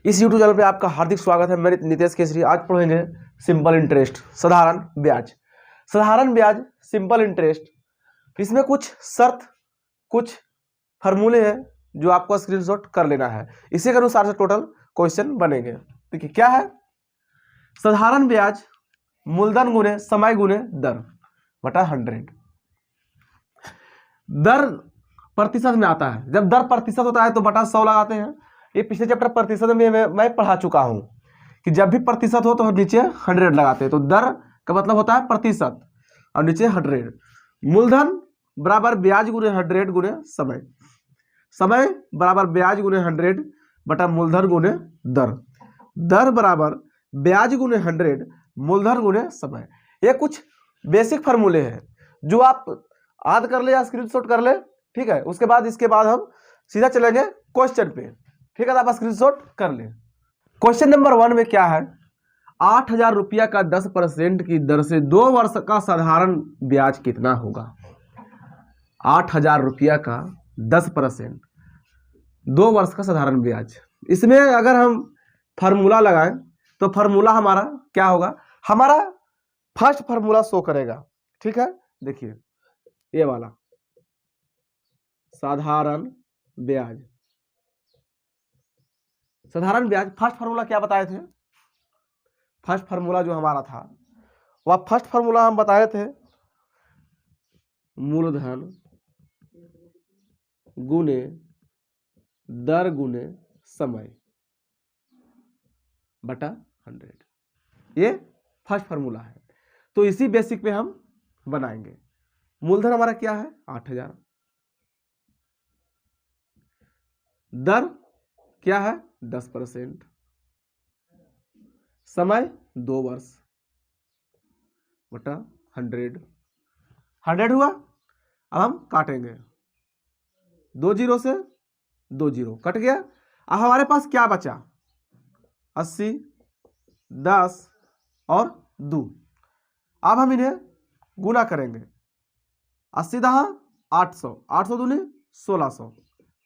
इस YouTube channel पे आपका हार्दिक स्वागत है। मैं नितेश केसरी। आज पढ़ेंगे सिंपल इंटरेस्ट, साधारण ब्याज। साधारण ब्याज, सिंपल इंटरेस्ट। इसमें कुछ शर्त, कुछ फार्मूले हैं जो आपको स्क्रीनशॉट कर लेना है। इसी के अनुसार से टोटल क्वेश्चन बनेंगे। देखिए क्या है, साधारण ब्याज मूलधन गुने समय गुने दर बटा 100। दर प्रतिशत में आता है। जब दर प्रतिशत होता है तो बटा 100 लगाते हैं। ये पिछले चैप्टर प्रतिशत में मैं पढ़ा चुका हूं कि जब भी प्रतिशत हो तो नीचे 100 लगाते हैं। तो दर का मतलब होता है प्रतिशत और नीचे 100। मूलधन बराबर ब्याज गुने 100 गुने समय। समय बराबर ब्याज गुने 100 बटा मूलधन गुने दर। दर बराबर ब्याज गुने 100 मूलधन गुने समय। ये कुछ बेसिक फार्मूले हैं जो आप याद कर ले या स्क्रीनशॉट कर ले। ठीक है, उसके बाद इसके बाद हम सीधा चलेंगे क्वेश्चन पे। ठीक है, तो आप स्क्रीनशॉट कर ले। क्वेश्चन नंबर 1 में क्या है, 8,000 रुपया का 10% की दर से 2 वर्ष का साधारण ब्याज कितना होगा। 8,000 रुपया का 10% 2 वर्ष का साधारण ब्याज। इसमें अगर हम फार्मूला लगाएं तो फार्मूला हमारा क्या होगा, हमारा फर्स्ट फार्मूला शो करेगा। ठीक है, देखिए ये वाला साधारण ब्याज। साधारण ब्याज फर्स्ट फार्मूला क्या बताए थे, फर्स्ट फार्मूला जो हमारा था वह फर्स्ट फार्मूला हम बताए थे मूलधन गुने दर गुने समय बटा 100। ये फर्स्ट फार्मूला है। तो इसी बेसिक पे हम बनाएंगे। मूलधन हमारा क्या है 8,000, दर क्या है 10%, समय 2 वर्ष बटा 100 हुआ। अब हम काटेंगे, 2 जीरो से 2 जीरो कट गया। अब हमारे पास क्या बचा, 80, 10 और 2। अब हम इन्हें गुना करेंगे। 80 दहा 800, 800 दूनी 1600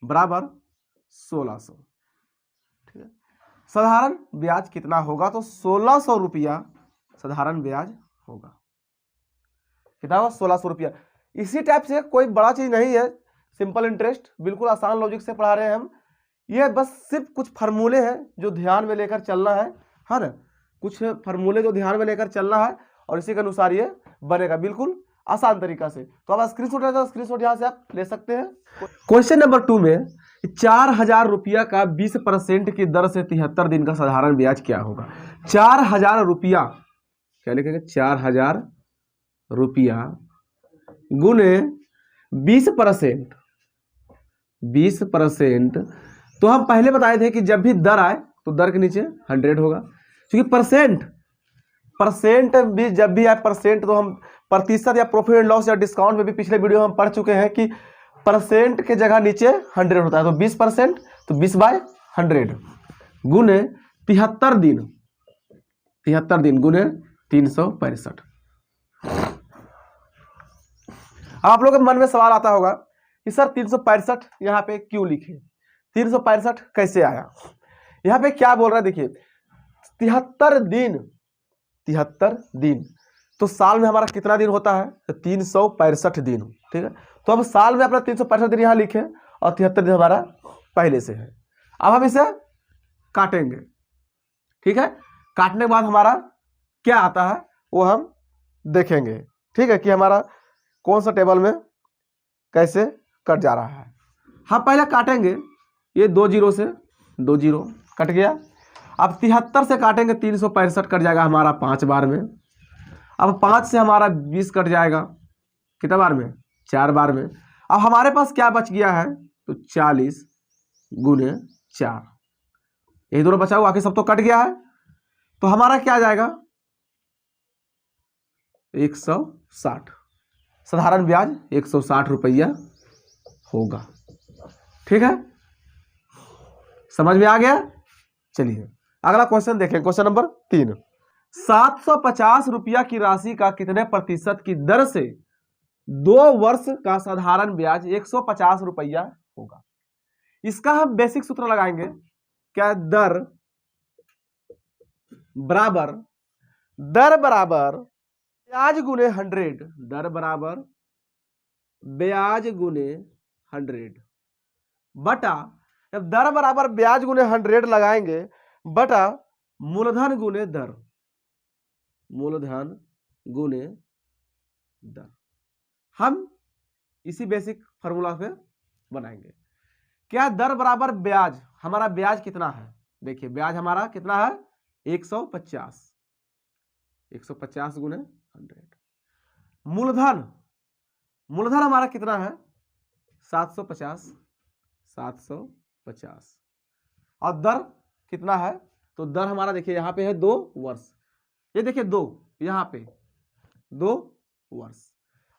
बराबर 1600। ठीक है, साधारण ब्याज कितना होगा, तो 1600 रुपया साधारण ब्याज होगा। कितना होगा 1600 रुपया। इसी टाइप से कोई बड़ा चीज नहीं है, सिंपल इंटरेस्ट बिल्कुल आसान लॉजिक से पढ़ा रहे हैं हम। ये बस सिर्फ कुछ फार्मूले हैं जो ध्यान में लेकर चलना है ना। कुछ फार्मूले जो ध्यान में लेकर चलना है और इसी के अनुसार ये बनेगा बिल्कुल आसान तरीका से। तो आप स्क्रीनशॉट यहाँ से आप ले सकते हैं। क्वेश्चन नंबर 2 में 4,000 रुपया का 20% की दर से 73 दिन का साधारण ब्याज क्या होगा। 4,000 रुपया क्या लिखेंगे, 4,000 रुपया गुने 20%। 20% तो हम पहले बताए थे कि जब भी दर आए तो दर के नीचे 100 होगा, क्योंकि परसेंट भी जब भी आए परसेंट तो हम प्रतिशत या प्रॉफिट एंड लॉस या डिस्काउंट में भी पिछले वीडियो में हम पढ़ चुके हैं कि परसेंट के जगह नीचे 100 होता है। तो 20% तो 20/100 गुने 73 दिन, 73 दिन गुने 365। आप लोगों के मन में सवाल आता होगा कि सर 365 यहाँ पे क्यों लिखे, 365 कैसे आया। यहाँ पे क्या बोल रहा है, देखिए 73 दिन, 73 दिन तो साल में हमारा कितना दिन होता है, तो 365 दिन। ठीक है, तो हम साल में अपना 365 दिन यहाँ लिखे और 73 दिन हमारा पहले से है। अब हम इसे काटेंगे। ठीक है, काटने के बाद हमारा क्या आता है वो हम देखेंगे। ठीक है, कि हमारा कौन सा टेबल में कैसे कट जा रहा है। हम पहले काटेंगे, ये 2 जीरो से 2 जीरो कट गया। अब 73 से काटेंगे 365 कट जाएगा हमारा 5 बार में। अब 5 से हमारा 20 कट जाएगा कितना बार में, 4 बार में। अब हमारे पास क्या बच गया है, तो 40 गुने 4। यही दोनों बचा हुआ, बाकी सब तो कट गया है। तो हमारा क्या आ जाएगा 160। साधारण ब्याज 160 रुपया होगा। ठीक है, समझ में आ गया। चलिए अगला क्वेश्चन देखें। क्वेश्चन नंबर 3, 750 रुपया की राशि का कितने प्रतिशत की दर से 2 वर्ष का साधारण ब्याज 150 रुपया होगा। इसका हम बेसिक सूत्र लगाएंगे। क्या, दर बराबर दर बराबर ब्याज गुने 100, दर बराबर ब्याज गुने 100 बटा, जब दर बराबर ब्याज गुने 100 लगाएंगे बटा मूलधन गुने दर, मूलधन गुने दर। हम इसी बेसिक फॉर्मूला पे बनाएंगे। क्या दर बराबर ब्याज, हमारा ब्याज कितना है, देखिए ब्याज हमारा कितना है 150, 150 गुने 100। मूलधन, मूलधन हमारा कितना है 750, 750 और दर कितना है, तो दर हमारा देखिए यहाँ पे है 2 वर्ष, ये देखिए 2, यहाँ पे 2 वर्ष।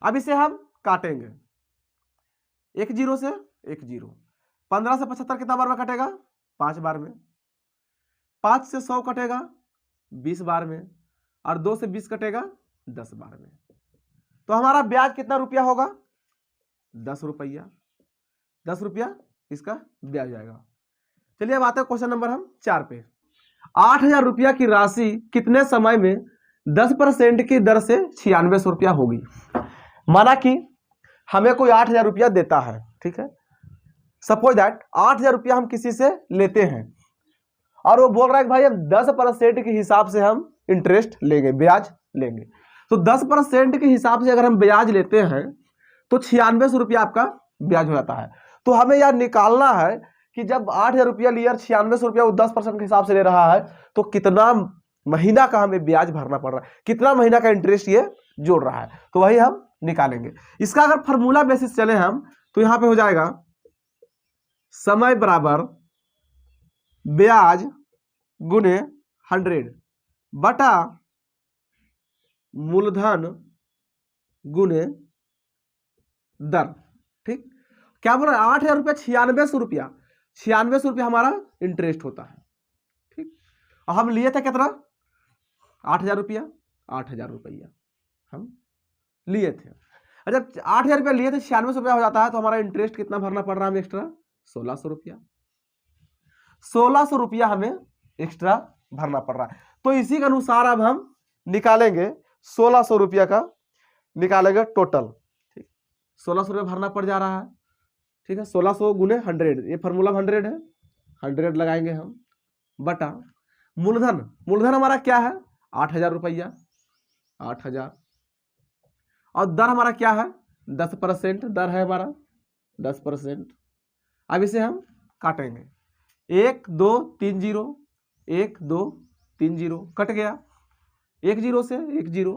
अब इसे हम काटेंगे, 1 0 से 1 0, 15 से 75 कितना बार में कटेगा 5 बार में, 5 से 100 कटेगा 20 बार में और 2 से 20 कटेगा 10 बार में। तो हमारा ब्याज कितना रुपया होगा 10 रुपया, 10 रुपया इसका ब्याज जाएगा। चलिए अब आते हैं क्वेश्चन नंबर हम 4 पे। 8000 रुपया की राशि कितने समय में 10% की दर से 9600 रुपया होगी। माना कि हमें कोई 8000 रुपया देता है, ठीक है, सपोज दैट 8000 रुपया हम किसी से लेते हैं और वो बोल रहा है कि भाई हम 10% के हिसाब से हम इंटरेस्ट लेंगे, ब्याज लेंगे। तो 10% के हिसाब से अगर हम ब्याज लेते हैं तो 9600 रुपया आपका ब्याज हो जाता है। तो हमें यार निकालना है कि जब 8000 रुपया लिया और 9600 रुपया वो 10% के हिसाब से ले रहा है तो कितना महीना का हमें ब्याज भरना पड़ रहा है, कितना महीना का इंटरेस्ट ये जोड़ रहा है, तो वही हम निकालेंगे। इसका अगर फॉर्मूला बेसिस चले हम तो यहां पे हो जाएगा समय बराबर ब्याज गुने 100 बटा मूलधन गुने दर। ठीक, क्या बोल रहा है 8000 रुपया 9600 रुपया, 9600 रुपया हमारा इंटरेस्ट होता है। ठीक, और हम लिए थे कितना 8000 रुपया, 8000 रुपया हम लिए थे। जब 8000 रुपया लिए थे 9600 रुपया हो जाता है तो हमारा इंटरेस्ट कितना भरना पड़ रहा है हमें एक्स्ट्रा 1600 रुपया, 1600 रुपया हमें एक्स्ट्रा भरना पड़ रहा है। तो इसी के अनुसार अब हम निकालेंगे 1600 रुपया का निकालेंगे टोटल। ठीक, 1600 रुपया भरना पड़ जा रहा है। ठीक है, 1600 गुने 100, ये फॉर्मूला 100 है, 100 लगाएंगे हम बटा मूलधन, मूलधन हमारा क्या है 8000 रुपया, 8000 और दर हमारा क्या है 10% दर है हमारा 10%। अब इसे हम काटेंगे 1 2 3 0, 1 2 3 0 कट गया, 1 0 से 1 0,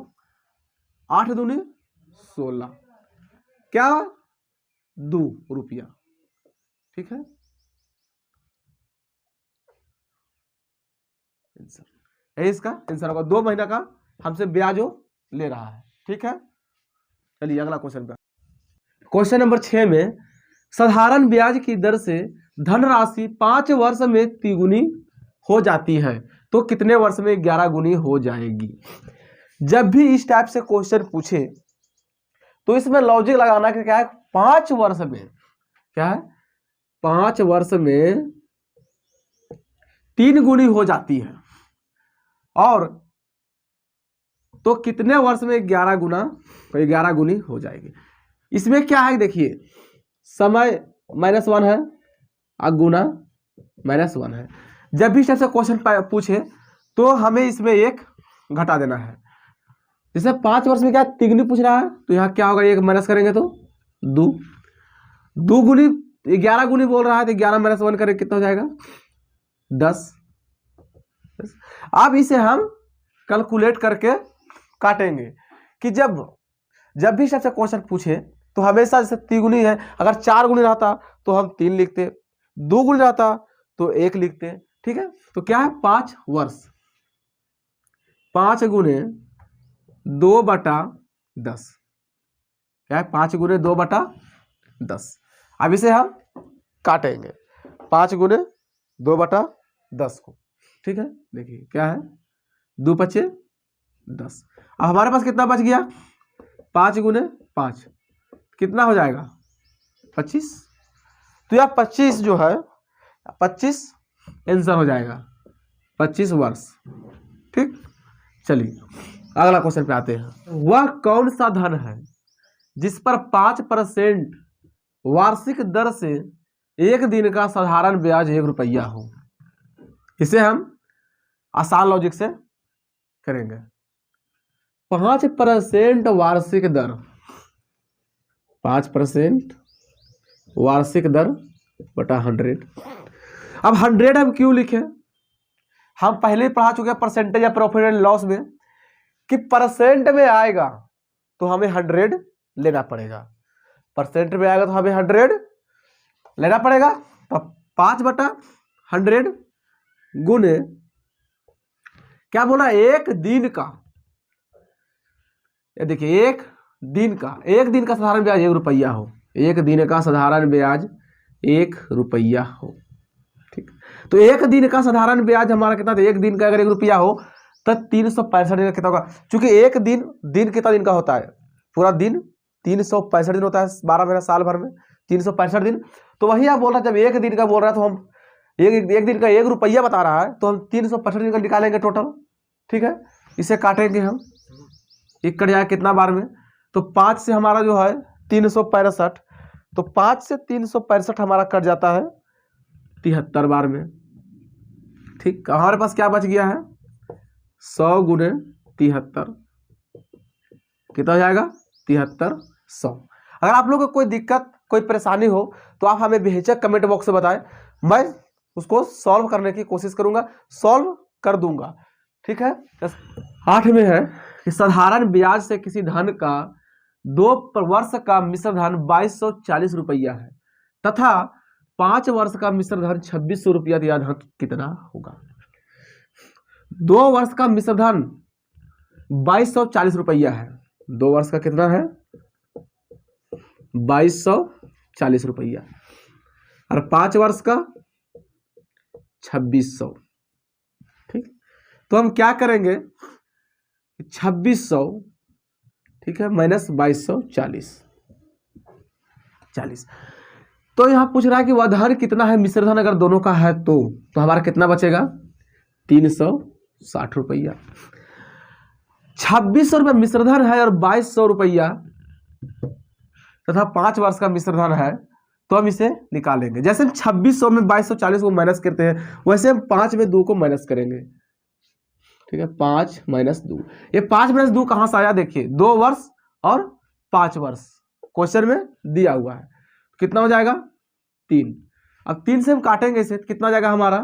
8 दूनी 16, क्या 2 रुपया। ठीक है, आंसर इसका आंसर होगा 2 महीना का हमसे ब्याज ले रहा है। ठीक है, चलिए अगला क्वेश्चन पे। क्वेश्चन नंबर 6 में साधारण ब्याज की दर से धनराशि 5 वर्ष में तिगुनी हो जाती है तो कितने वर्ष में 11 गुनी हो जाएगी। जब भी इस टाइप से क्वेश्चन पूछे तो इसमें लॉजिक लगाना कि क्या है 5 वर्ष में, क्या है 5 वर्ष में 3 गुनी हो जाती है और तो कितने वर्ष में 11 गुना, 11 गुनी हो जाएगी। इसमें क्या है देखिए समय -1 है और गुना -1 है। जब भी इससे क्वेश्चन पूछे तो हमें इसमें 1 घटा देना है। जैसे 5 वर्ष में क्या तिगुनी पूछ रहा है तो यहाँ क्या होगा 1 माइनस करेंगे तो 2, 2 गुनी 11 गुनी बोल रहा है तो 11 - 1 करें कितना हो जाएगा 10। अब इसे हम कैलकुलेट करके काटेंगे कि जब भी सबसे क्वेश्चन पूछे तो हमेशा जैसे तिगुनी है, अगर 4 गुनी रहता तो हम 3 लिखते, 2 गुनी रहता तो 1 लिखते। ठीक है, तो क्या है 5 वर्ष, 5 गुने 2/10, क्या है 5 गुने 2/10। अब इसे हम काटेंगे 5 गुने 2/10 को। ठीक है, देखिए क्या है 2 × 5 = 10। अब हमारे पास कितना बच गया 5 गुने 5 कितना हो जाएगा 25। तो यह 25 जो है 25 आंसर हो जाएगा 25 वर्ष। चलिए अगला क्वेश्चन पे आते हैं। वह कौन सा धन है जिस पर 5% वार्षिक दर से एक दिन का साधारण ब्याज 1 रुपया हो? इसे हम आसान लॉजिक से करेंगे। 5% वार्षिक दर, 5% वार्षिक दर बटा 100। अब 100 हम क्यों लिखे? हम पहले पढ़ा चुके हैं परसेंटेज या प्रॉफिट एंड लॉस में कि परसेंट में आएगा तो हमें 100 लेना पड़ेगा, परसेंट में आएगा तो हमें 100 लेना पड़ेगा। तो 5/100 गुने क्या बोला, एक दिन का, ये देखिए एक दिन का साधारण ब्याज 1 रुपया हो, एक दिन का साधारण ब्याज 1 रुपया हो। ठीक, तो एक दिन का साधारण ब्याज हमारा कितना था? एक दिन का अगर 1 रुपया हो तो 365 दिन का कितना होगा? क्योंकि एक दिन कितना दिन का होता है? पूरा दिन 365 दिन होता है, 12 महीना साल भर में 365 दिन। तो वही आप बोल रहे हैं, जब एक दिन का बोल रहा है तो हम एक दिन का 1 रुपया बता रहा है तो हम 365 दिन का निकालेंगे टोटल। ठीक है, इसे काटेंगे हम, एक कट जाएगा कितना बार में? तो 5 से हमारा जो है 365, तो 5 से 365 हमारा कट जाता है 73 बार में। ठीक, हमारे पास क्या बच गया है? 100 गुने 73 कितना हो जाएगा? 7300। अगर आप लोगों को कोई दिक्कत कोई परेशानी हो तो आप हमें बेहिचक कमेंट बॉक्स में बताएं, मैं उसको सॉल्व करने की कोशिश करूंगा, सॉल्व कर दूंगा। ठीक है, 8 में है कि साधारण ब्याज से किसी धन का 2 वर्ष का मिश्र धन 2240 रुपया है तथा 5 वर्ष का मिश्र धन 2600 रुपया, यह धन कितना होगा? 2 वर्ष का मिश्र धन 2240 रुपया है, 2 वर्ष का कितना है? 2240 रुपया, और 5 वर्ष का 2600। ठीक, तो हम क्या करेंगे? 2600 ठीक है माइनस 2240। तो यहां पूछ रहा है कि वह धन कितना है मिश्र धन अगर दोनों का है तो हमारा कितना बचेगा? 360 रुपया। 2600 रुपया मिश्र धन है और 2200 रुपया तथा 5 वर्ष का मिश्र धन है, तो हम इसे निकालेंगे। जैसे हम 2600 में 2240 को माइनस करते हैं वैसे हम 5 में 2 को माइनस करेंगे। ठीक है, 5 माइनस 2, ये 5 माइनस 2 कहां से आया? देखिए 2 वर्ष और 5 वर्ष क्वेश्चन में दिया हुआ है, कितना हो जाएगा? 3। अब 3 से हम काटेंगे इसे, कितना हो जाएगा हमारा?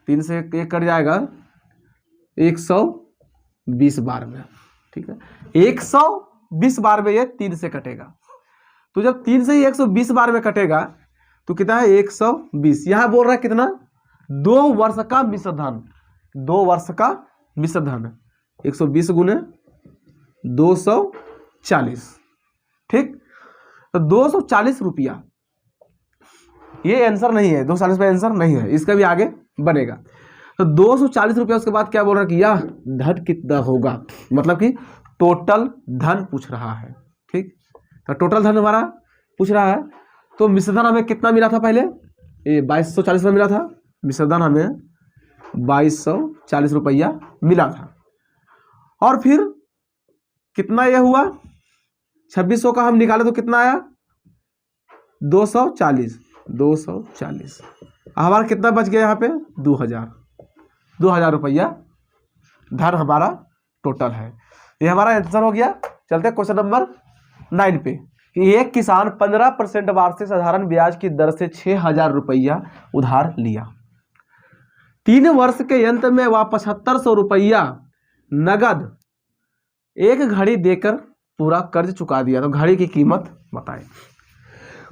3 से 1 कट जाएगा 120 बार में। ठीक है, 120 बार में ये 3 से कटेगा, तो जब 3 से ही 120 बार में कटेगा तो कितना है? 120। यहां बोल रहा है कितना? 2 वर्ष का मिश्र धन, 2 वर्ष का मिश्र धन 120 गुने 240। ठीक, तो 240 रुपया ये आंसर नहीं है, 240 रुपया आंसर नहीं है, इसका भी आगे बनेगा। तो 240 रुपया, उसके बाद क्या बोल रहा है कि यह धन कितना होगा, मतलब कि टोटल धन पूछ रहा है। ठीक, तो टोटल धन हमारा पूछ रहा है, तो मिश्र धन हमें कितना मिला था? पहले ये 2240 में मिला था, मिश्र धन हमें 2240 रुपया मिला था। और फिर कितना यह हुआ? 2600 का हम निकाले तो कितना आया? 240। हमारा कितना बच गया यहाँ पे? 2000 रुपया धन हमारा टोटल है। ये हमारा आंसर हो गया। चलते हैं क्वेश्चन नंबर 9 पे कि एक किसान 15% वार्षिक साधारण ब्याज की दर से 6000 रुपया उधार लिया। 3 वर्ष के अंत में वह 7500 रुपया नगद एक घड़ी देकर पूरा कर्ज चुका दिया। तो घड़ी की कीमत बताएं।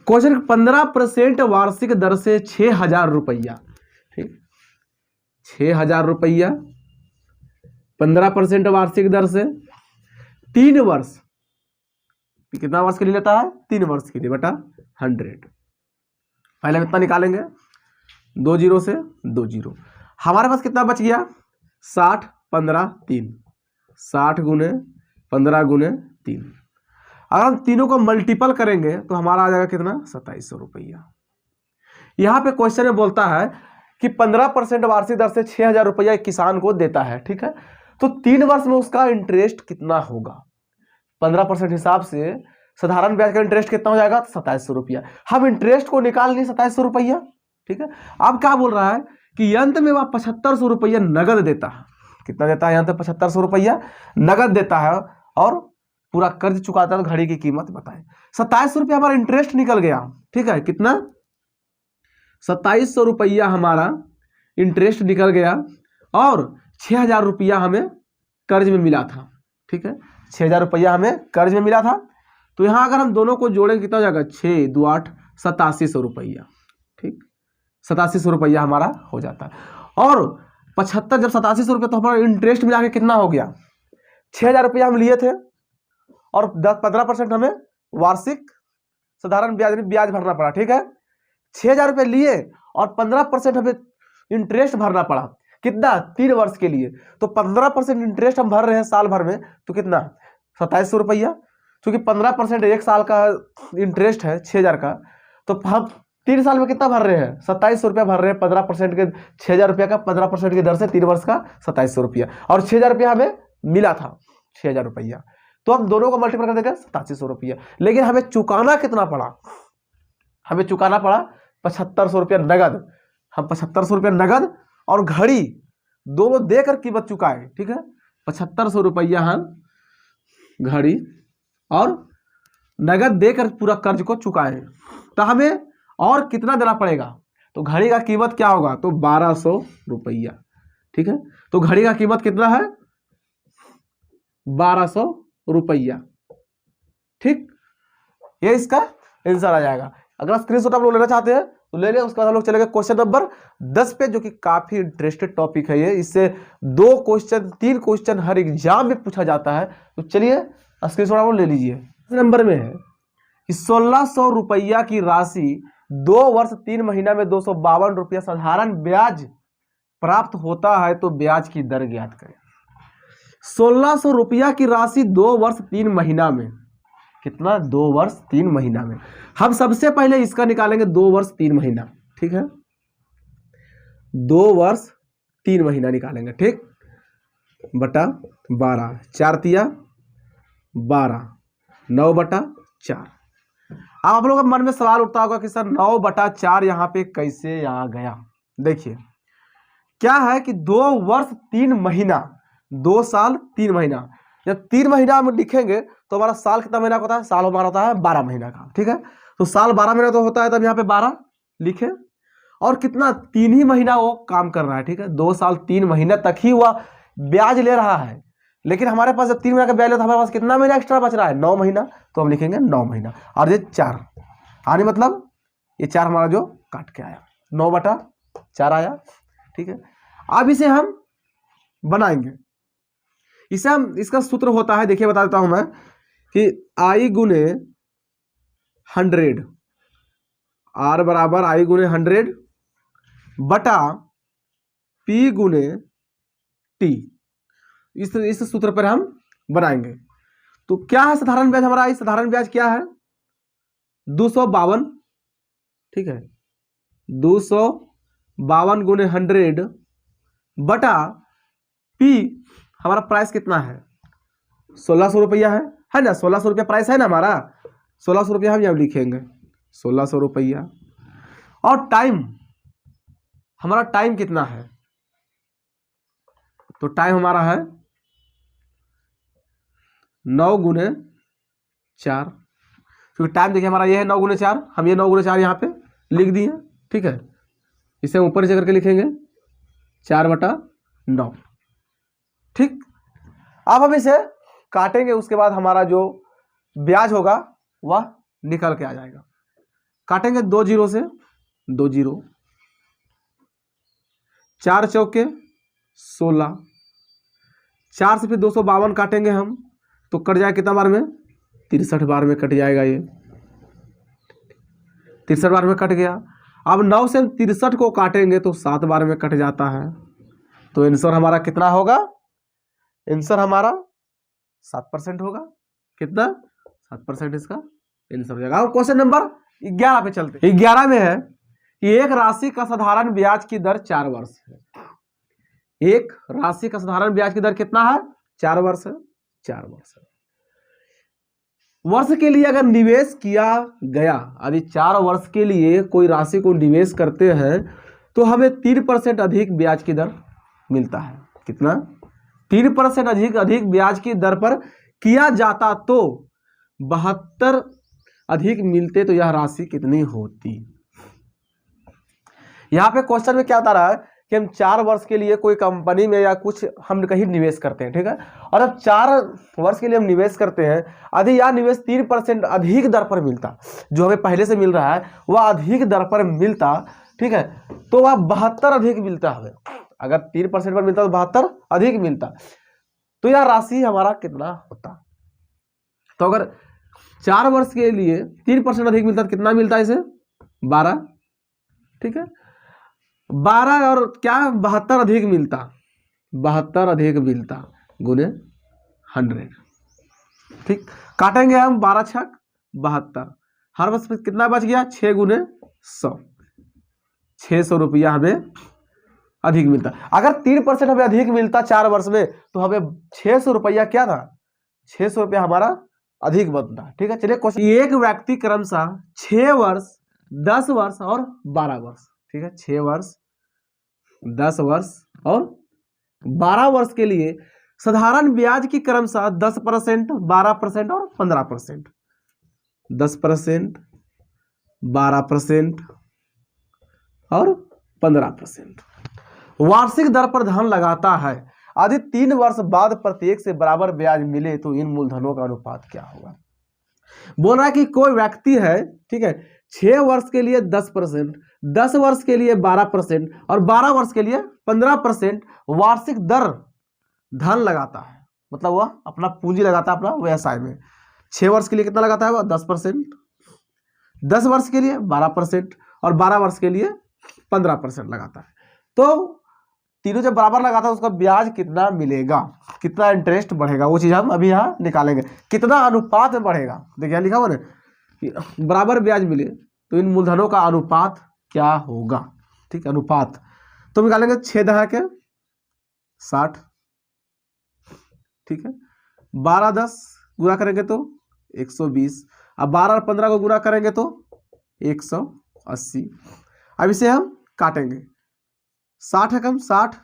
क्वेश्चन 15% वार्षिक दर से 6000 रुपया। ठीक, 6000 रुपया 15% वार्षिक दर से 3 वर्ष, कितना वर्ष के लिए लेता है? 3 वर्ष के लिए बटा 100। पहले हम इतना निकालेंगे, 2 जीरो से 2 जीरो। हमारे पास कितना बच गया? 60 15 3, 60 गुने 15 गुने 3। अगर हम तीनों को मल्टीपल करेंगे तो हमारा आ जाएगा कितना? 2700 रुपया। यहाँ पे क्वेश्चन में बोलता है कि 15% वार्षिक दर से 6,000 रुपया किसान को देता है, ठीक है। तो 3 वर्ष में उसका इंटरेस्ट कितना होगा? 15% हिसाब से साधारण ब्याज का इंटरेस्ट कितना हो जाएगा? 2700 रुपया। हम इंटरेस्ट को निकाल लिए 2700 रुपया, ठीक है। अब क्या बोल रहा है कि अंत में वह 7500 रुपया नगद देता है। कितना देता है? यहाँ पे 7500 रुपया नगद देता है और पूरा कर्ज चुकाता है। तो घड़ी की कीमत बताएं। 2700 रुपया हमारा इंटरेस्ट निकल गया, ठीक है। कितना? 2700 रुपया हमारा इंटरेस्ट निकल गया और 6,000 रुपया हमें कर्ज में मिला था, ठीक है। 6,000 रुपया हमें कर्ज में मिला था। तो यहाँ अगर हम दोनों को जोड़ेंगे कितना हो जाएगा? 6 2 8 8700 रुपया, ठीक। 8700 रुपया हमारा हो जाता है। और 75 जब 8700 रुपया, तो हमारा इंटरेस्ट मिला के कितना हो गया? 6,000 रुपया हम लिए थे और 15% हमें वार्षिक साधारण ब्याज भरना पड़ा, ठीक है। 6,000 रुपये लिए और 15% हमें इंटरेस्ट भरना पड़ा। कितना? 3 वर्ष के लिए। तो 15% इंटरेस्ट हम भर रहे हैं साल भर में, तो कितना? 2700 रुपया। क्योंकि 15% 1 साल का इंटरेस्ट है 6,000 का, तो हम 3 साल में कितना भर रहे हैं? 2700 रुपया भर रहे हैं। 15% के 6,000 रुपया का 15% की दर से 3 वर्ष का 2700 रुपया, और 6,000 रुपया हमें मिला था, 6,000 रुपया। तो हम दोनों को मल्टीपल कर देंगे 8700 रुपया। लेकिन हमें चुकाना कितना पड़ा? हमें चुकाना पड़ा 7500 रुपया नगद। हम 7500 रुपया नगद और घड़ी दोनों देकर कीमत चुकाए, ठीक है। 7500 रुपया हम घड़ी और नगद देकर पूरा कर्ज को चुकाए। तो हमें और कितना देना पड़ेगा? तो घड़ी का कीमत क्या होगा? तो 1200 रुपया, ठीक है। तो घड़ी का कीमत कितना है? 1200 रुपया, ठीक। ये इसका आंसर आ जाएगा। अगर स्क्रीनशॉट आप लोग लेना चाहते हैं तो ले लें। उसके बाद हम लोग चलेंगे क्वेश्चन नंबर 10 पे, जो कि काफी इंटरेस्टेड टॉपिक है ये। इससे 2 क्वेश्चन 3 क्वेश्चन हर एग्जाम में पूछा जाता है। तो चलिए स्क्रीनशॉट आप लोग ले लीजिए। नंबर में है कि 1600 रुपया की राशि 2 वर्ष 3 महीना में 252 रुपया साधारण ब्याज प्राप्त होता है, तो ब्याज की दर ज्ञात करें। 1600 रुपया की राशि 2 वर्ष 3 महीना में, कितना? 2 वर्ष 3 महीना में। हम सबसे पहले इसका निकालेंगे 2 वर्ष 3 महीना, ठीक है। 2 वर्ष 3 महीना निकालेंगे, ठीक। बटा 12, 4 तिया 12, 9 बटा 4। अब आप लोगों के मन में सवाल उठता होगा कि सर 9 बटा 4 यहाँ पे कैसे आ गया? देखिए क्या है कि 2 वर्ष 3 महीना, 2 साल 3 महीना। जब 3 महीना हम लिखेंगे तो हमारा साल कितना महीना का होता है? साल हमारा होता है 12 महीना का, ठीक है। तो साल 12 महीना तो होता है, तब यहाँ पे 12 लिखे। और कितना? 3 ही महीना वो काम कर रहा है, ठीक है। 2 साल 3 महीना तक ही वह ब्याज ले रहा है। लेकिन हमारे पास जब 3 महीना का ब्याज लेता है, हमारे पास कितना महीना एक्स्ट्रा बच रहा है? 9 महीना। तो हम लिखेंगे 9 महीना। और ये 4 आने मतलब ये 4 हमारा जो काट के आया, 9 बटा 4 आया, ठीक है। अब इसे हम बनाएंगे। इसे हम, इसका सूत्र होता है, देखिए बता देता हूं मैं, कि आई गुने 100, आर बराबर आई गुने 100 बटा पी गुने टी। इस सूत्र पर हम बनाएंगे। तो क्या है साधारण ब्याज हमारा? साधारण ब्याज क्या है? 252, ठीक है। 252 गुने 100 बटा पी, हमारा प्राइस कितना है? 1600 रुपया है ना। 1600 रुपया प्राइस है ना हमारा। 1600 रुपया हम यहाँ लिखेंगे, 1600 रुपया। और टाइम, हमारा टाइम कितना है? तो टाइम हमारा है 9 गुने 4। क्योंकि टाइम देखिए हमारा ये है 9 गुने 4, हम ये 9 गुने 4 यहाँ पे लिख दिए, ठीक है। इसे ऊपर से करके लिखेंगे 4 बटा 9, ठीक। अब हम इसे काटेंगे, उसके बाद हमारा जो ब्याज होगा वह निकल के आ जाएगा। काटेंगे 2 जीरो से, 2 जीरो, 4 चौके 16, 4 से फिर 252 काटेंगे हम, तो कट जाएगा कितना बार में? 63 बार में कट जाएगा। ये 63 बार में कट गया। अब 9 से 63 को काटेंगे तो 7 बार में कट जाता है। तो आंसर हमारा कितना होगा? आंसर हमारा 7% होगा। कितना? 7% इसका आंसर हो जाएगा। क्वेश्चन नंबर 11 पे चलते हैं। 11 में है कि एक राशि का साधारण ब्याज की दर 4 वर्ष है। एक राशि का साधारण ब्याज की दर कितना है? 4 वर्ष है। 4 वर्ष है। वर्ष के लिए अगर निवेश किया गया, यदि 4 वर्ष के लिए कोई राशि को निवेश करते हैं तो हमें 3% अधिक ब्याज की दर मिलता है। कितना? 3% अधिक ब्याज की दर पर किया जाता तो 72 अधिक मिलते तो यह राशि कितनी होती? यहां पे क्वेश्चन में क्या बता रहा है कि हम 4 वर्ष के लिए कोई कंपनी में या कुछ हम कहीं निवेश करते हैं, ठीक है, और अब 4 वर्ष के लिए हम निवेश करते हैं, यदि यह निवेश 3% अधिक दर पर मिलता, जो हमें पहले से मिल रहा है वह अधिक दर पर मिलता, ठीक है, तो वह 72 अधिक मिलता हमें। अगर 3% पर मिलता तो 72 अधिक मिलता, तो यह राशि हमारा कितना होता? तो अगर 4 वर्ष के लिए 3% अधिक मिलता तो कितना मिलता है इसे? 12, ठीक है, 12 और क्या 72 अधिक मिलता, 72 अधिक मिलता गुने 100, ठीक। काटेंगे हम 12 छक 72, हर वर्ष में कितना बच गया? 6 गुने 100, 600 रुपया हमें अधिक मिलता। अगर 3% हमें अधिक मिलता 4 वर्ष में तो हमें 600 रुपया क्या था? 600 रुपया हमारा अधिक बनता, ठीक है। चलिए क्वेश्चन, एक व्यक्ति क्रमशः 6 वर्ष 10 वर्ष और 12 वर्ष, ठीक है, 6 वर्ष 10 वर्ष और 12 वर्ष के लिए साधारण ब्याज की क्रमशः 10%, 12% और 15%, 10%, 12% और 15% वार्षिक दर पर धन लगाता है। यदि 3 वर्ष बाद प्रत्येक से बराबर ब्याज मिले तो इन मूलधनों का अनुपात क्या होगा? बोल रहा है कि कोई व्यक्ति है, ठीक है, 6 वर्ष के लिए 10%, 10 वर्ष के लिए 12% और 12 वर्ष के लिए 15% वार्षिक दर धन लगाता है, मतलब वह अपना पूंजी लगाता है अपना व्यवसाय में। 6 वर्ष के लिए कितना लगाता है? वह 10%, 10 वर्ष के लिए 12% और 12 वर्ष के लिए 15% लगाता है। तो तीनों जब बराबर लगाता है उसका ब्याज कितना मिलेगा, कितना इंटरेस्ट बढ़ेगा, वो चीज हम अभी यहाँ निकालेंगे। कितना अनुपात में बढ़ेगा, देखिए लिखा हुआ ना कि बराबर ब्याज मिले तो इन मूलधनों का अनुपात क्या होगा, ठीक, अनुपात। तो निकालेंगे 6 दहा के 60, ठीक है, 12 10 गुना करेंगे तो 120, अब 12 और 15 को गुना करेंगे तो 180। अब इसे हम काटेंगे, 60 है कम 60,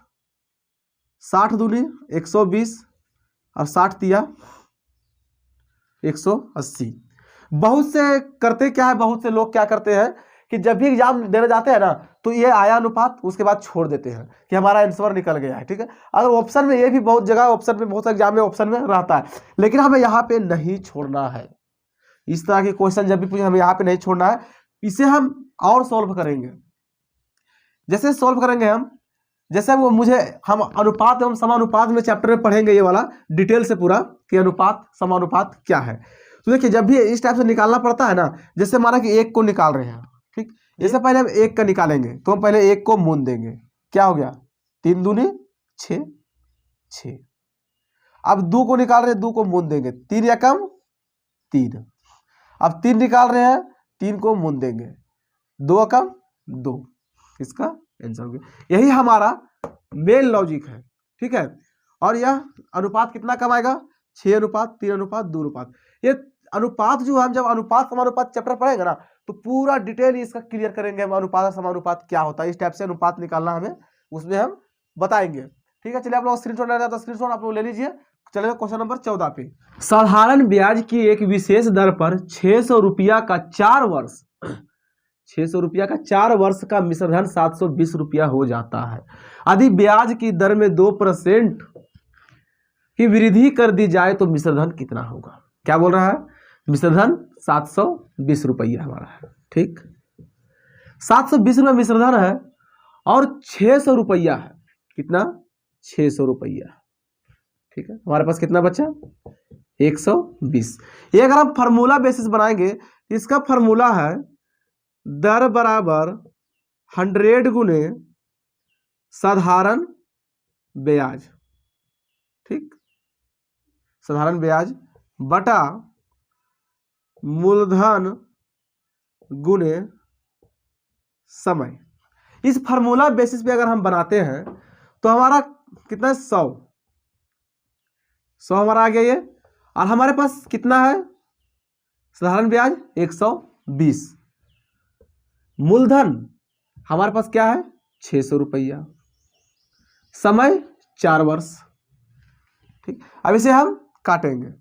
60 दूनी 120 और 60 तिया 180। बहुत से करते क्या है, बहुत से लोग क्या करते हैं कि जब भी एग्जाम देने जाते हैं ना तो ये आया अनुपात उसके बाद छोड़ देते हैं कि हमारा आंसर निकल गया है, ठीक है। अगर ऑप्शन में, ये भी बहुत जगह ऑप्शन में, बहुत सारे एग्जाम में ऑप्शन में रहता है, लेकिन हमें यहाँ पे नहीं छोड़ना है। इस तरह के क्वेश्चन जब भी पूछे हमें यहाँ पे नहीं छोड़ना है। इसे हम और सॉल्व करेंगे। जैसे सॉल्व करेंगे हम, जैसे हम अनुपात एवं समानुपात में चैप्टर में पढ़ेंगे ये वाला डिटेल से पूरा कि अनुपात समानुपात क्या है। तो देखिए जब भी इस टाइप से निकालना पड़ता है ना, जैसे माना कि 1 को निकाल रहे हैं, ठीक, जैसे पहले हम 1 का निकालेंगे तो हम पहले 1 को मून देंगे, क्या हो गया 3 दूनी 6 6। अब 2 को निकाल रहे हैं, 2 को मून देंगे, 3 या कम 3। अब 3 निकाल रहे हैं, 3 को मून देंगे, 2 कम 2, इसका आंसर हो गया। यही हमारा मेन लॉजिक है, ठीक है। और यह अनुपात कितना कम आएगा? 6 अनुपात 3 अनुपात 2 अनुपात। ये अनुपात जो हम जब अनुपात समानुपात चैप्टर पढ़ेंगे ना तो पूरा डिटेल इसका क्लियर करेंगे हम, अनुपात और समानुपात क्या होता है, इस टाइप से अनुपात निकालना हमें उसमें हम बताएंगे, ठीक है। चलिए आप लोग स्क्रीनशॉट लेना था, स्क्रीनशॉट आप लोग ले लीजिए। चलिए क्वेश्चन नंबर 14 पे, साधारण ब्याज की एक विशेष दर पर 600 रुपया का 4 वर्ष 600 रुपया का 4 वर्ष का मिश्रधन 720 रुपया हो जाता है। यदि ब्याज की दर में 2% की वृद्धि कर दी जाए तो मिश्रधन कितना होगा? क्या बोल रहा है? मिश्रधन 720 रुपया हमारा है, ठीक, 720 रुपया मिश्रधन है और 600 रुपया है, कितना 600 रुपया, ठीक है। हमारे पास कितना बचा 120। ये अगर हम फार्मूला बेसिस बनाएंगे, इसका फार्मूला है दर बराबर 100 गुने साधारण ब्याज, ठीक, साधारण ब्याज बटा मूलधन गुने समय। इस फार्मूला बेसिस पे अगर हम बनाते हैं तो हमारा कितना है 100 हमारा आ गया ये। और हमारे पास कितना है साधारण ब्याज 120। मूलधन हमारे पास क्या है 600 रुपया, समय 4 वर्ष। ठीक, अब इसे हम काटेंगे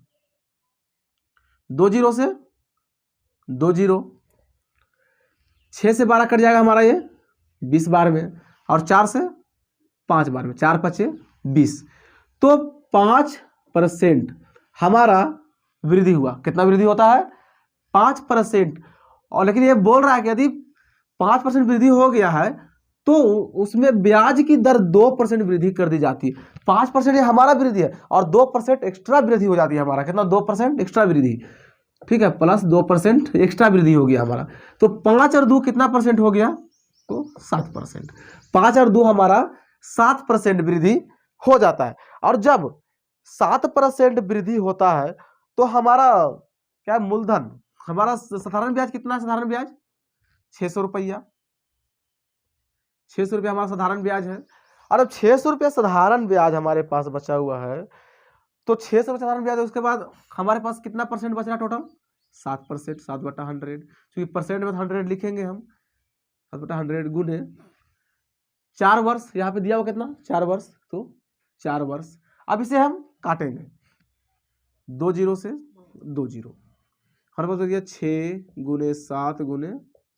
2 जीरो से 2 जीरो, 6 से 12 कट जाएगा हमारा ये 20 बार में, और 4 से 5 बार में, 4 पचे 20। तो 5% हमारा वृद्धि हुआ। कितना वृद्धि होता है 5%। और लेकिन ये बोल रहा है कि यदि 5% वृद्धि हो गया है तो उसमें ब्याज की दर 2% वृद्धि कर दी जाती है। 5% ये हमारा वृद्धि है और 2% एक्स्ट्रा वृद्धि हो जाती है हमारा। कितना 2% एक्स्ट्रा वृद्धि, ठीक है, प्लस 2% एक्स्ट्रा वृद्धि हो गया हमारा। तो 5 और 2 कितना परसेंट हो गया तो 7%। 5 और 2 हमारा 7% वृद्धि हो जाता है। और जब 7% वृद्धि होता है तो हमारा क्या मूलधन, हमारा साधारण ब्याज कितना है, साधारण ब्याज 600 रुपया। 600 रुपया हमारा साधारण ब्याज है। और अब 600 रुपया साधारण ब्याज हमारे पास बचा हुआ है, तो 600 रुपया साधारण ब्याज है। उसके बाद हमारे पास कितना परसेंट बच रहा टोटल 7%, 7/100, क्योंकि परसेंट में 100 लिखेंगे हम, 7/100 गुने 4 वर्ष, यहाँ पे दिया हुआ कितना 4 वर्ष, तो 4 वर्ष। अब इसे हम काटेंगे 2 जीरो से 2 जीरो, हमारे पास हो गया 6 गुने 7 गुने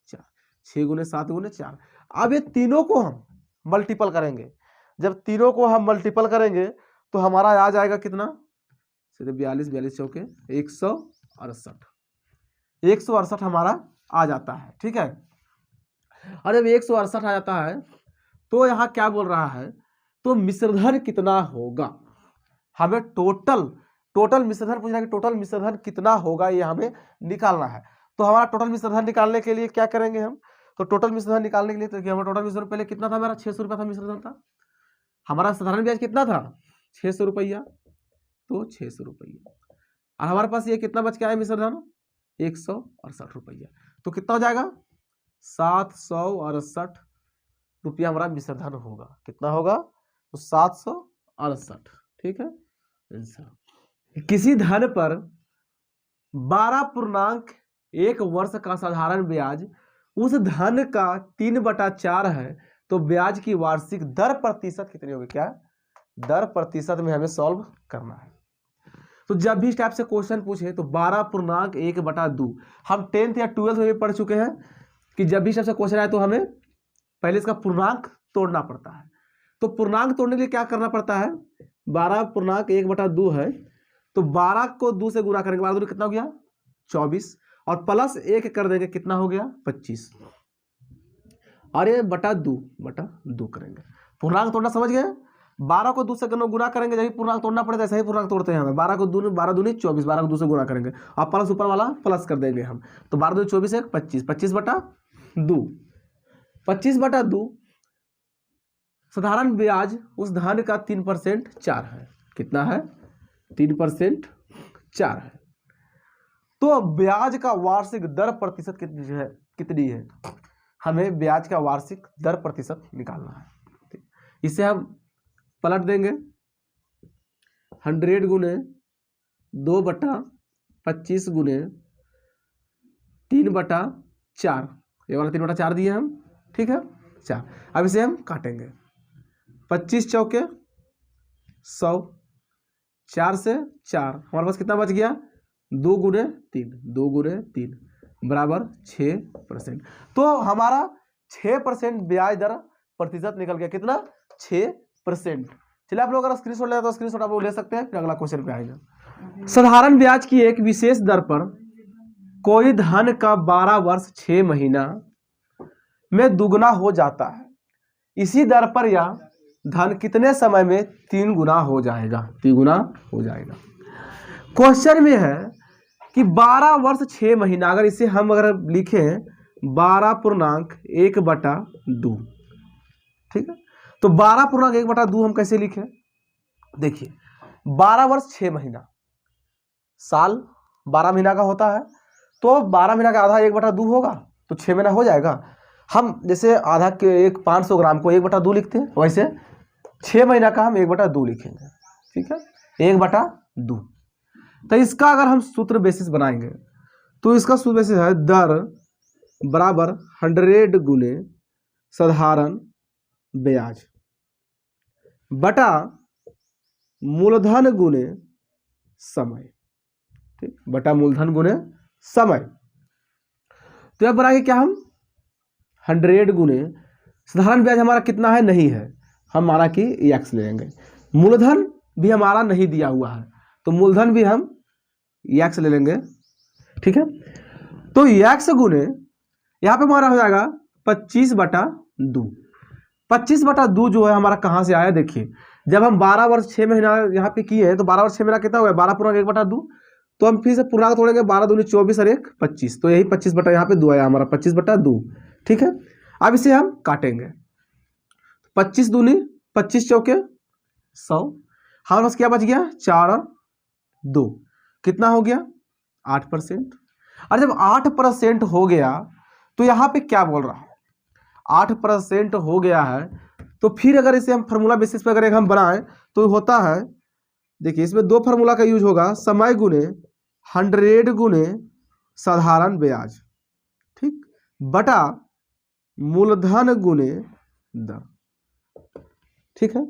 4, 6 गुने 7 गुने 4। अब ये तीनों को हम मल्टीपल करेंगे। जब तीनों को हम मल्टीपल करेंगे तो हमारा आ जाएगा कितना, सीधे 42, 42 चौके 168, 168 हमारा आ जाता है। ठीक है, और जब 168 आ जाता है तो यहाँ क्या बोल रहा है, तो मिश्रधन कितना होगा। हमें टोटल मिश्रधन पूछ रहा है कि टोटल मिश्रधन कितना होगा, ये हमें निकालना है। तो हमारा टोटल मिश्रधन निकालने के लिए क्या करेंगे हम, तो टोटल मिश्रधन निकालने के लिए तो हमारा टोटल मिश्रधन पहले कितना था, हमारा 600 रुपया था मिश्रधन था। हमारा साधारण ब्याज कितना था 600 रुपया, तो 600 रुपया। और हमारे पास ये कितना बच के आया मिश्रधन 168 रुपया। तो कितना हो जाएगा 768 रुपया हमारा मिश्रधन होगा। कितना होगा तो 768। ठीक है, आंसर। किसी धन पर 12.1 वर्ष का साधारण ब्याज उस धन का 3/4 है, तो ब्याज की वार्षिक दर प्रतिशत कितनी होगी। क्या दर प्रतिशत में हमें सॉल्व करना है। तो जब भी इस टाइप से क्वेश्चन पूछे तो 12.1/2, हम 10th या 12th में भी पढ़ चुके हैं कि जब भी इस टाइप से क्वेश्चन आए तो हमें पहले इसका पूर्णांक तोड़ना पड़ता है। तो पूर्णांक तोड़ने के लिए क्या करना पड़ता है, 12.1/2 है, तो 12 को 2 से गुणा करेंगे, 12 कितना हो गया 24, और प्लस 1 कर देंगे कितना हो गया 25, और ये बटा 2 करेंगे। पूर्णांक तोड़ना समझ गए। 12 को 2 से गुणा करेंगे, जब पूर्णांक तोड़ना पड़ेगा ऐसा ही पूर्णांक तोड़ते हैं हमें। 12 को 2 12 दूनी 24, 12 को 2 से गुणा करेंगे और प्लस ऊपर वाला प्लस कर देंगे हम। तो 12 दूनी 24 है 25, 25/2, 25/2 साधारण ब्याज उस धन का 3% है। कितना है 3% है। तो ब्याज का वार्षिक दर प्रतिशत कितनी है, हमें ब्याज का वार्षिक दर प्रतिशत निकालना है। इसे हम पलट देंगे 100 गुने 2/25 गुने 3/4, ये वाला 3/4 दिए हम। ठीक है 4। अब इसे हम काटेंगे 25 चौके 100, 4 से 4, हमारे पास कितना बच गया 2 गुने 3 बराबर 6%। तो हमारा 6% ब्याज दर प्रतिशत निकल गया। कितना 6%। चलिए आप लोग अगर स्क्रीनशॉट लेते तो स्क्रीनशॉट आप लोग ले सकते हैं, फिर अगला क्वेश्चन पे आएगा। साधारण ब्याज की एक विशेष दर पर कोई धन का 12 वर्ष 6 महीना में दुगना हो जाता है, इसी दर पर यह धन कितने समय में 3 गुना हो जाएगा, 3 गुना हो जाएगा। क्वेश्चन में है कि 12 वर्ष 6 महीना, अगर इसे हम अगर लिखें 12.1/2, ठीक है, तो 12.1/2 हम कैसे लिखें, देखिए 12 वर्ष 6 महीना, साल 12 महीना का होता है, तो 12 महीना का आधा 1/2 होगा, तो 6 महीना हो जाएगा। हम जैसे आधा के एक 500 ग्राम को 1/2 लिखते हैं, वैसे 6 महीना का हम 1/2 लिखेंगे। ठीक है, 1/2। तो इसका अगर हम सूत्र बेसिस बनाएंगे तो इसका सूत्र बेसिस है दर बराबर 100 गुने साधारण ब्याज बटा मूलधन गुने समय। ठीक, बटा मूलधन गुने समय। तो अब बनाएंगे क्या हम 100 गुने साधारण ब्याज हमारा कितना है, नहीं है, हम माना कि x ले लेंगे। मूलधन भी हमारा नहीं दिया हुआ है तो मूलधन भी हम x ले लेंगे। ठीक है, तो x गुने यहाँ पे हमारा हो जाएगा 25/2। 25/2 जो है हमारा कहाँ से आया, देखिए जब हम 12 वर्ष 6 महीना यहाँ पे किए हैं तो 12 वर्ष 6 महीना कितना हुआ, 12 पूर्णांक 1/2। तो हम फिर से पूर्णांक तोड़ेंगे, 12 दूनी 24 और 1 25, तो यही 25 यहाँ पे 2 आया हमारा 25/2। ठीक है, अब इसे हम काटेंगे, 25 दूनी 25 चौके 100, हमारे पास क्या बच गया 4 और 2, कितना हो गया 8%। और जब 8% हो गया तो यहाँ पे क्या बोल रहा हूँ, 8% हो गया है तो फिर अगर इसे हम फार्मूला बेसिस पे अगर हम बनाएं तो होता है, देखिए इसमें 2 फार्मूला का यूज होगा, समय गुने 100 गुने साधारण ब्याज, ठीक, बटा मूलधन गुने दर। ठीक है,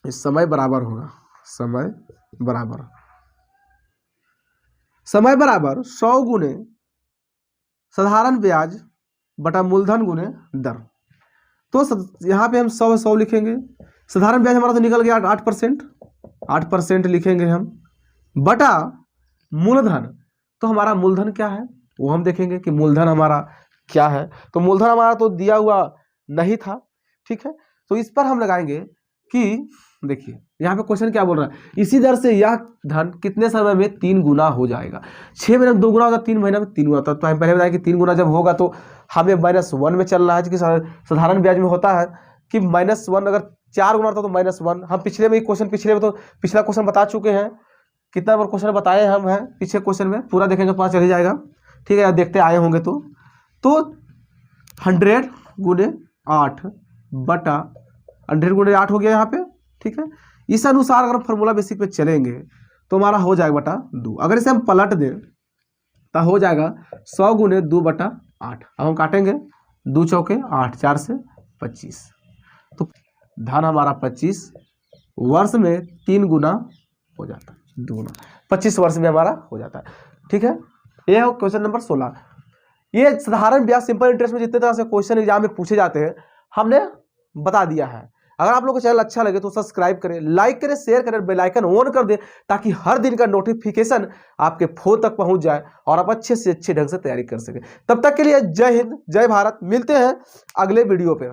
इस समय बराबर होगा समय बराबर 100 गुने साधारण ब्याज बटा मूलधन गुने दर। तो यहाँ पे हम 100 लिखेंगे, साधारण ब्याज हमारा तो निकल गया 8% लिखेंगे हम, बटा मूलधन, तो हमारा मूलधन क्या है वो हम देखेंगे कि मूलधन हमारा क्या है। तो मूलधन हमारा तो दिया हुआ नहीं था। ठीक है, तो इस पर हम लगाएंगे कि देखिए यहाँ पे क्वेश्चन क्या बोल रहा है, इसी दर से यह धन कितने समय में 3 गुना हो जाएगा। 6 महीने में 2 गुना होता, 3 महीने में 3 गुना होता। तो हम पहले बताया कि 3 गुना जब होगा तो हमें -1 में चलना है, कि साधारण ब्याज में होता है कि -1, अगर 4 गुना होता तो -1। हम पिछले में पिछला क्वेश्चन बता चुके हैं, कितना बार क्वेश्चन बताए हम हैं पिछले क्वेश्चन में, पूरा देखेंगे पता चल ही जाएगा। ठीक है, देखते आए होंगे तो 100 गुने 8 बटा 100 गुने 8 हो गया यहाँ पे। ठीक है, इस अनुसार अगर फार्मूला बेसिक पे चलेंगे तो हमारा हो जाएगा बटा 2। अगर इसे हम पलट दें तो हो जाएगा 100 गुने 2/8। अब हम काटेंगे, 2 चौके 8, 4 से 25, तो धन हमारा 25 वर्ष में 3 गुना हो जाता है, 2 गुना 25 वर्ष में हमारा हो जाता है। ठीक है, ये है क्वेश्चन नंबर 16। ये साधारण ब्याज सिंपल इंटरेस्ट में जितने तरह से क्वेश्चन एग्जाम में पूछे जाते हैं हमने बता दिया है। अगर आप लोगों को चैनल अच्छा लगे तो सब्सक्राइब करें, लाइक करें, शेयर करें, बेल आइकन ऑन कर दें ताकि हर दिन का नोटिफिकेशन आपके फोन तक पहुंच जाए और आप अच्छे से अच्छे ढंग से तैयारी कर सकें। तब तक के लिए जय हिंद, जय भारत। मिलते हैं अगले वीडियो पे।